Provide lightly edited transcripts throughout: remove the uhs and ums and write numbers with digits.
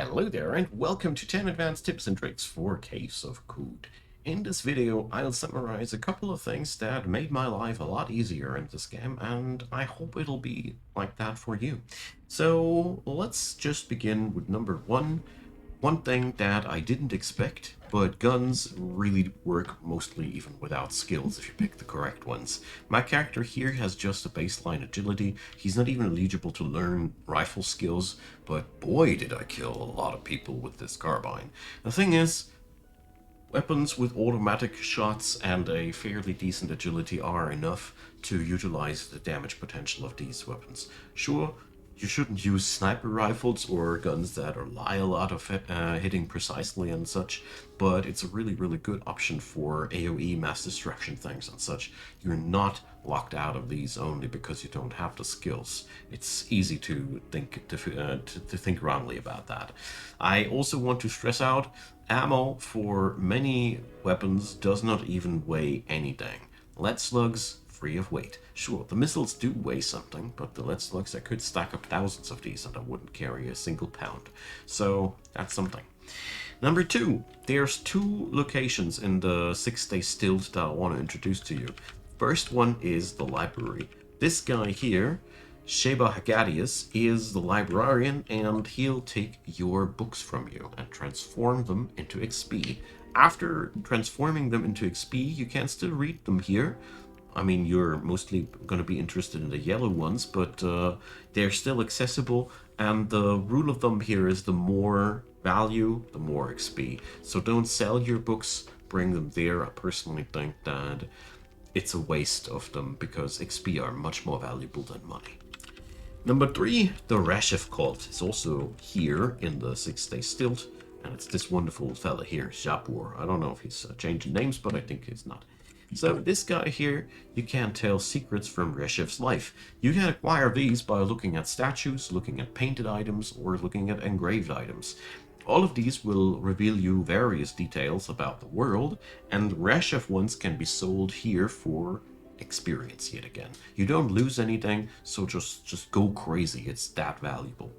Hello there and welcome to 10 advanced tips and tricks for Caves of QUD. In this video I'll summarize a couple of things that made my life a lot easier in this game, and I hope it'll be like that for you. So let's just begin with number one. One thing that I didn't expect, but guns really work mostly even without skills if you pick the correct ones. My character here has just a baseline agility. He's not even eligible to learn rifle skills, but boy did I kill a lot of people with this carbine. The thing is, weapons with automatic shots and a fairly decent agility are enough to utilize the damage potential of these weapons. Sure, you shouldn't use sniper rifles or guns that rely a lot of hitting precisely and such, but it's a really good option for AoE mass destruction things and such. You're not locked out of these only because you don't have the skills. It's easy to think wrongly about that. I also want to stress out, ammo for many weapons does not even weigh anything. Lead slugs, free of weight. Sure, the missiles do weigh something, but the lead slugs, I could stack up thousands of these and I wouldn't carry a single pound. So that's something. Number two, there's two locations in the 6-day stilt that I want to introduce to you. First one is the library. This guy here, Sheba Hagadius, is the librarian, and he'll take your books from you and transform them into XP. After transforming them into XP, you can still read them here. I mean, you're mostly going to be interested in the yellow ones, but they're still accessible, and the rule of thumb here is the more value, the more XP. So don't sell your books, bring them there. I personally think that it's a waste of them because XP are much more valuable than money. Number three, the Resheph Cult is also here in the 6-day stilt, and it's this wonderful fella here, Japur. I don't know if he's changing names, but I think he's not. So this guy here, you can tell secrets from Resheph's life. You can acquire these by looking at statues, looking at painted items, or looking at engraved items. All of these will reveal you various details about the world, and Resheph ones can be sold here for experience yet again. You don't lose anything, so just go crazy. It's that valuable.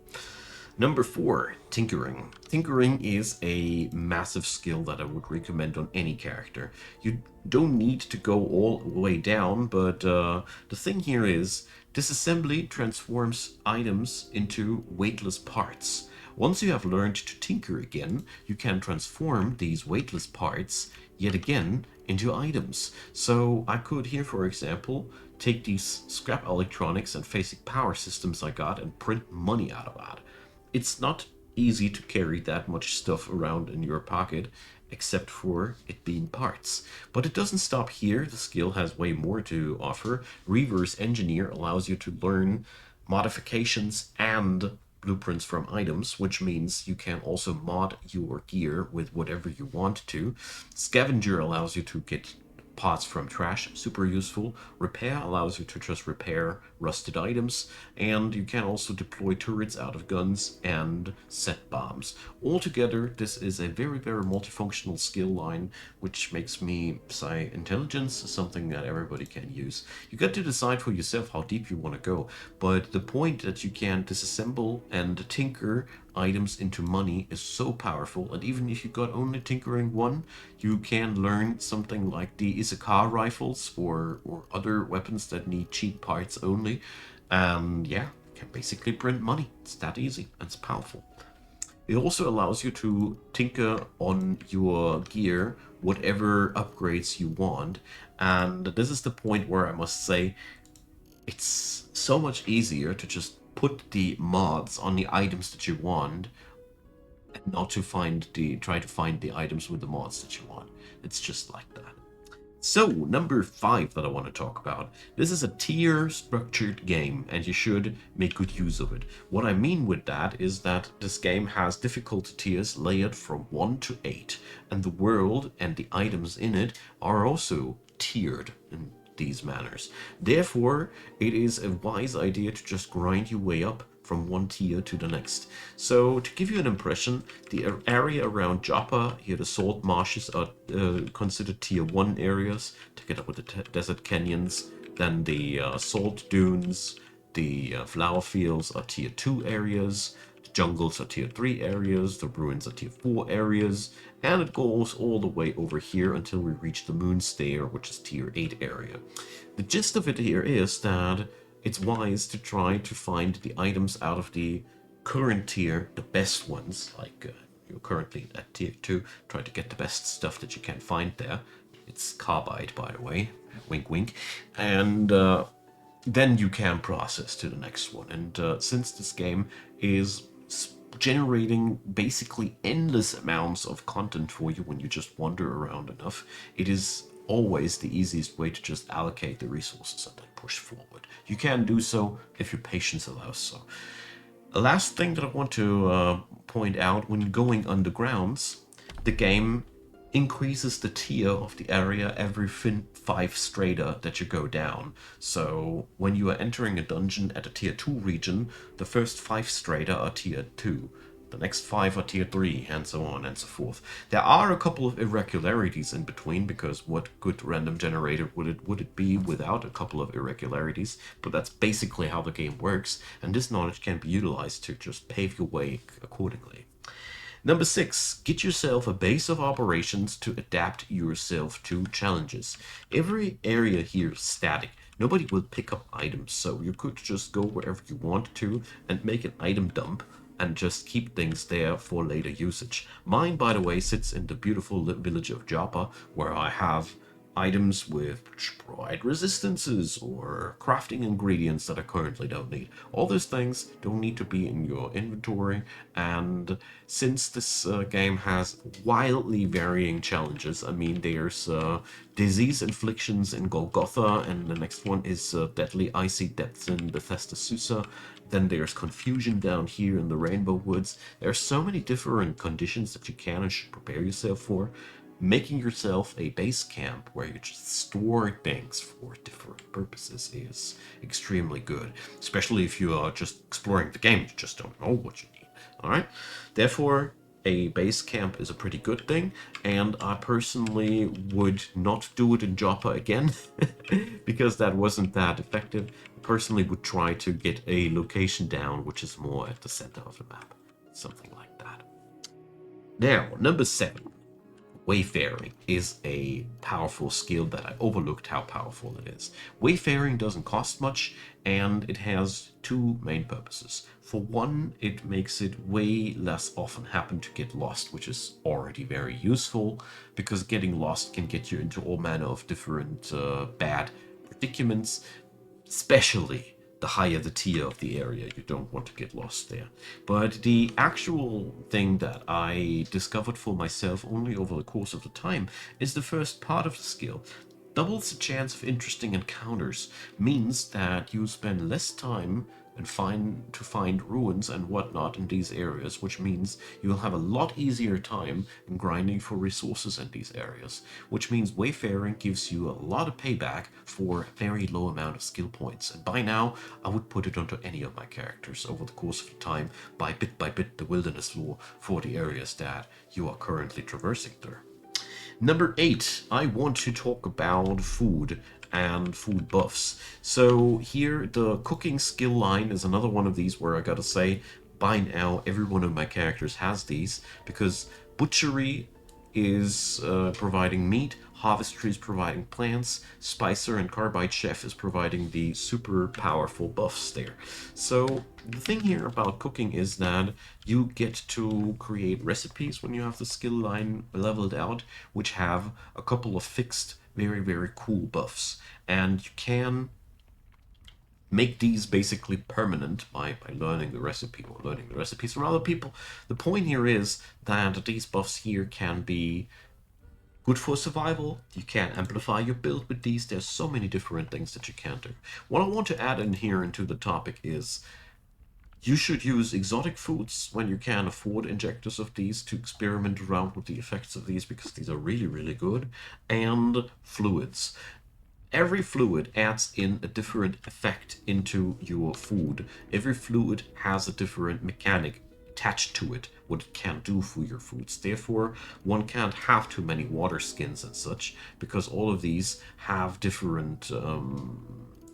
Number four, tinkering. Tinkering is a massive skill that I would recommend on any character. You don't need to go all the way down, but the thing here is, disassembly transforms items into weightless parts. Once you have learned to tinker again, you can transform these weightless parts yet again into items. So I could here, for example, take these scrap electronics and basic power systems I got and print money out of that. It's not easy to carry that much stuff around in your pocket, except for it being parts. But it doesn't stop here. The skill has way more to offer. Reverse Engineer allows you to learn modifications and blueprints from items, which means you can also mod your gear with whatever you want to. Scavenger allows you to get parts from trash, super useful. Repair allows you to just repair rusted items, and you can also deploy turrets out of guns and set bombs. Altogether, this is a very multifunctional skill line, which makes me Psi Intelligence something that everybody can use. You got to decide for yourself how deep you want to go, but the point that you can disassemble and tinker items into money is so powerful, and even if you got only tinkering one, you can learn something like the Issachar rifles or other weapons that need cheap parts only, and yeah, can basically print money. It's that easy and it's powerful. It also allows you to tinker on your gear whatever upgrades you want, and this is the point where I must say it's so much easier to just put the mods on the items that you want and not to try to find the items with the mods that you want. It's just like that. So, number five that I want to talk about. This is a tier structured game, and you should make good use of it. What I mean with that is that this game has difficulty tiers layered from 1 to 8, and the world and the items in it are also tiered in these manners. Therefore, it is a wise idea to just grind your way up from one tier to the next. So to give you an impression, the area around Joppa, here the salt marshes are considered tier 1 areas, together with the desert canyons. Then the salt dunes, the flower fields are tier 2 areas. The jungles are tier 3 areas, the ruins are tier 4 areas, and it goes all the way over here until we reach the moon stair, which is tier 8 area. The gist of it here is that it's wise to try to find the items out of the current tier, the best ones, like you're currently at tier 2, try to get the best stuff that you can find there. It's carbide, by the way, wink wink, and then you can process to the next one. And since this game is generating basically endless amounts of content for you when you just wander around enough, it is always the easiest way to just allocate the resources and then push forward. You can do so if your patience allows so. The last thing that I want to point out, when going undergrounds, the game increases the tier of the area every 5 strata that you go down. So when you are entering a dungeon at a tier 2 region, the first 5 strata are tier 2. The next 5 are tier 3, and so on and so forth. There are a couple of irregularities in between, because what good random generator would it be without a couple of irregularities? But that's basically how the game works, and this knowledge can be utilized to just pave your way accordingly. Number 6, get yourself a base of operations to adapt yourself to challenges. Every area here is static. Nobody will pick up items, so you could just go wherever you want to and make an item dump and just keep things there for later usage. Mine, by the way, sits in the beautiful village of Joppa, where I have items which provide resistances or crafting ingredients that I currently don't need. All those things don't need to be in your inventory, and since this game has wildly varying challenges, I mean, there's disease inflictions in Golgotha, and the next one is deadly icy depths in Bethesda Susa. Then there's confusion down here in the Rainbow Woods. There are so many different conditions that you can and should prepare yourself for. Making yourself a base camp where you just store things for different purposes is extremely good, especially if you are just exploring the game, you just don't know what you need. Alright? Therefore, a base camp is a pretty good thing, and I personally would not do it in Joppa again because that wasn't that effective. I personally would try to get a location down which is more at the center of the map, something like that. Now, number 7. Wayfaring is a powerful skill that I overlooked how powerful it is. Wayfaring doesn't cost much, and it has 2 main purposes. For one, it makes it way less often happen to get lost, which is already very useful, because getting lost can get you into all manner of different bad predicaments, especially the higher the tier of the area. You don't want to get lost there. But the actual thing that I discovered for myself only over the course of the time is the first part of the skill. Doubles the chance of interesting encounters, means that you spend less time and find ruins and whatnot in these areas, which means you will have a lot easier time in grinding for resources in these areas, which means Wayfaring gives you a lot of payback for a very low amount of skill points. And by now, I would put it onto any of my characters over the course of the time, by bit the wilderness lore for the areas that you are currently traversing through. Number 8, I want to talk about food and food buffs. So here, the cooking skill line is another one of these where I gotta say, by now, every one of my characters has these, because butchery is providing meat, harvestry is providing plants, spicer and carbide chef is providing the super powerful buffs there. So the thing here about cooking is that you get to create recipes when you have the skill line leveled out, which have a couple of fixed, very, very cool buffs. And you can make these basically permanent by learning the recipe or learning the recipes from other people. The point here is that these buffs here can be good for survival. You can amplify your build with these. There's so many different things that you can do. What I want to add in here into the topic is you should use exotic foods when you can afford injectors of these to experiment around with the effects of these, because these are really, really good. And fluids. Every fluid adds in a different effect into your food. Every fluid has a different mechanic attached to it, what it can do for your foods. Therefore, one can't have too many water skins and such, because all of these have different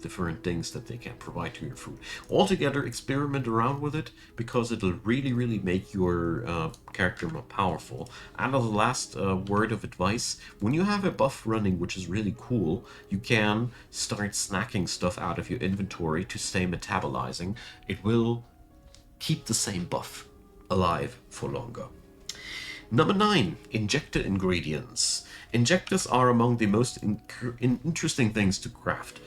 different things that they can provide to your food. Altogether, experiment around with it because it'll really make your character more powerful. And as a last word of advice, when you have a buff running, which is really cool, you can start snacking stuff out of your inventory to stay metabolizing. It will keep the same buff alive for longer. Number 9, injector ingredients. Injectors are among the most interesting things to craft.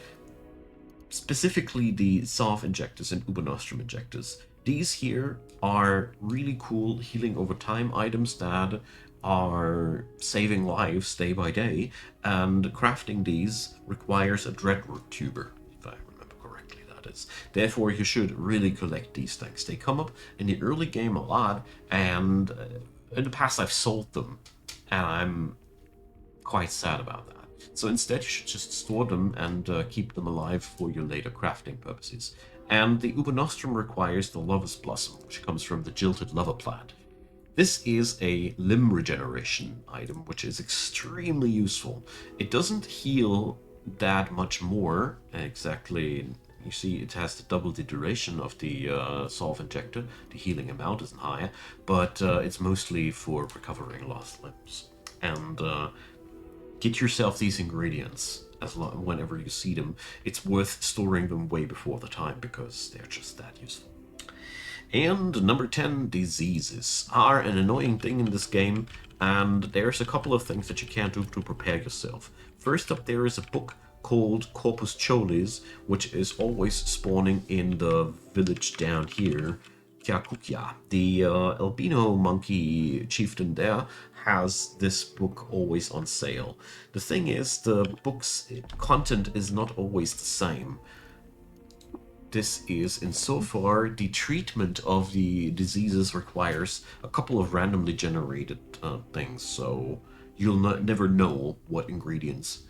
Specifically the Salve injectors and Ubernostrum injectors. These here are really cool healing over time items that are saving lives day by day, and crafting these requires a dreadroot tuber, if I remember correctly, that is. Therefore, you should really collect these things. They come up in the early game a lot, and in the past I've sold them, and I'm quite sad about that. So instead, you should just store them and keep them alive for your later crafting purposes. And the Ubernostrum requires the Lover's Blossom, which comes from the Jilted Lover plant. This is a limb regeneration item, which is extremely useful. It doesn't heal that much more, exactly. You see, it has to double the duration of the Salve injector. The healing amount isn't higher, but it's mostly for recovering lost limbs. And get yourself these ingredients whenever you see them. It's worth storing them way before the time because they're just that useful. And number 10, diseases are an annoying thing in this game, and there's a couple of things that you can do to prepare yourself. First up, there is a book called Corpus Cholis, which is always spawning in the village down here, Kyakukia. The albino monkey chieftain there has this book always on sale. The thing is, the book's content is not always the same. This is insofar the treatment of the diseases requires a couple of randomly generated things, so you'll never know what ingredients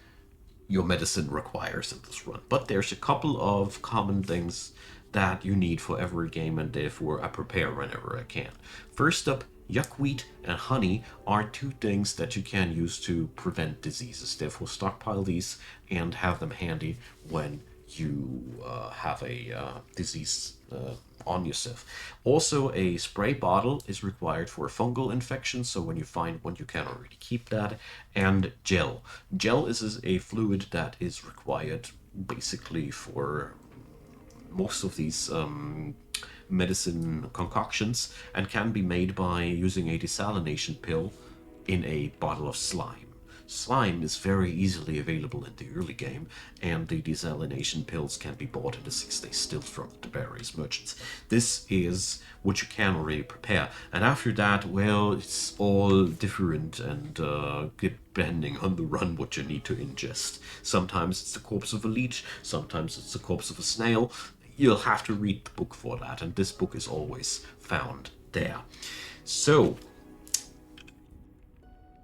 your medicine requires in this run. But there's a couple of common things that you need for every game, and therefore I prepare whenever I can. First up, yuckweed and honey are two things that you can use to prevent diseases. Therefore, stockpile these and have them handy when you have a disease on yourself. Also, a spray bottle is required for a fungal infection, so when you find one, you can already keep that. And gel. Gel is a fluid that is required basically for most of these medicine concoctions, and can be made by using a desalination pill in a bottle of slime. Slime is very easily available in the early game, and the desalination pills can be bought in the 6-day stilt from the various merchants. This is what you can already prepare, and after that, well, it's all different and depending on the run what you need to ingest. Sometimes it's the corpse of a leech, sometimes it's the corpse of a snail. You'll have to read the book for that, and this book is always found there. So,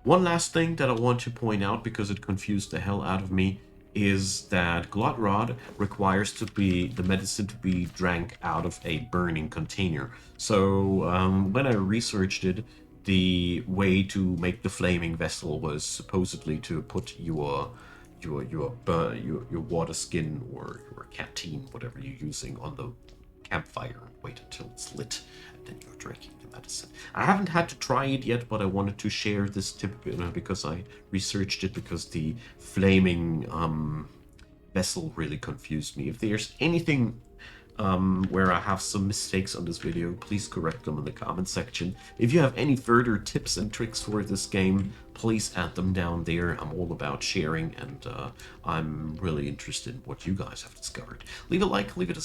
one last thing that I want to point out, because it confused the hell out of me, is that Glodrod requires the medicine to be drank out of a burning container. So when I researched it, the way to make the flaming vessel was supposedly to put your water skin or your canteen, whatever you're using, on the campfire and wait until it's lit, and then you're drinking the medicine. I haven't had to try it yet, but I wanted to share this tip because I researched it, because the flaming vessel really confused me. If there's anything where I have some mistakes on this video, please correct them in the comment section. If you have any further tips and tricks for this game, please add them down there. I'm all about sharing, and I'm really interested in what you guys have discovered. Leave a like, leave a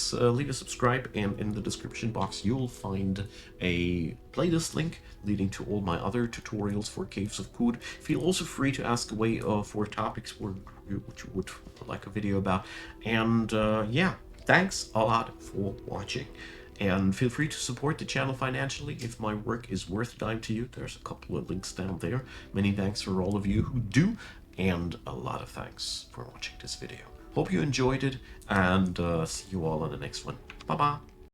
subscribe, and in the description box you'll find a playlist link leading to all my other tutorials for Caves of QUD. Feel also free to ask away for topics which you would like a video about. And yeah. Thanks a lot for watching, and feel free to support the channel financially if my work is worth a dime to you. There's a couple of links down there. Many thanks for all of you who do, and a lot of thanks for watching this video. Hope you enjoyed it, and see you all on the next one. Bye-bye.